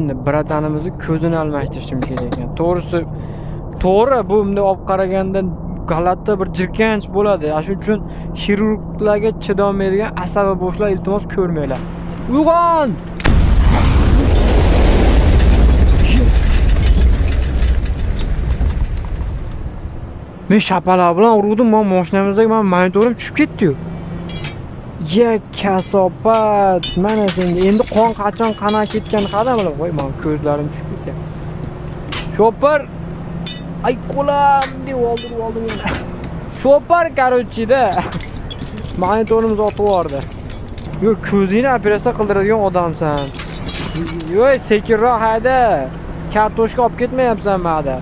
endi bratanimizni ko'zini almashtirishim kerak ekan. To'g'ri, bu bunday olib qaraganda g'alati bir jirkanch bo'ladi. Shuning uchun xirurglarga chidolmaydigan asabi boshlar iltimos ko'rmanglar. Uyg'on! Men shapalaq bilan urdim, men mashinamizdagi monitorim tushib ketdi-yu. Ya kasobat, mana senga endi qon qachon qana ketgan qadamlar, voy men ko'zlarim tushib ketgan. Shopar, ay qo'lam deb oldim meni. Shopar karochida monitorimiz otib yubordi. Yo, ko'zingni operatsiya qildiradigan odamsan. Yo, sekinroq hayda. Kartoshka olib ketmayapsan ma'da.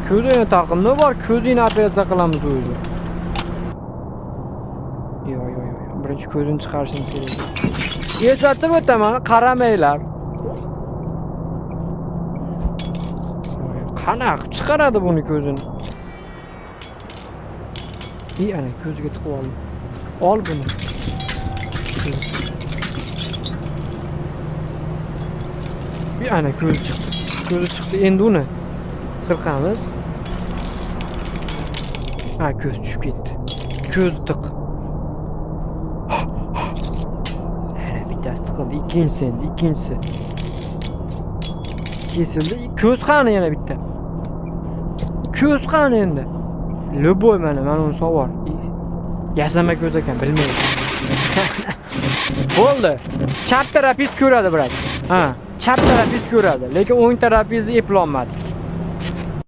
Ko'zingni taqimni bor, ko'zingni operatsiya qilamiz o'zi. Yo. Birinchi ko'zini chiqarishim kerak. Eslatib o'taman, qaramanglar. Qanaqa chiqaradi buni ko'zini? Ana ko'ziga tiqib oldim. Ol buni. Ana ko'zi chiqdi. Ko'zi chiqdi. Endi uni qirqamiz. Ha, ko'z tushib ketdi. Ko'z tiq. Ana bittasi tiqildi. Ikkinchisi. Kesildi. Ko'z qani yana bitta. Ko'z qani endi. Lo'boy mana uni savor. Yasama ko'z ekan, bilmayman. Bo'ldi. Chap tarafingiz ko'radi, brat. Ha, chap tarafingiz ko'radi, lekin o'ng tarafingizni eplolmadi.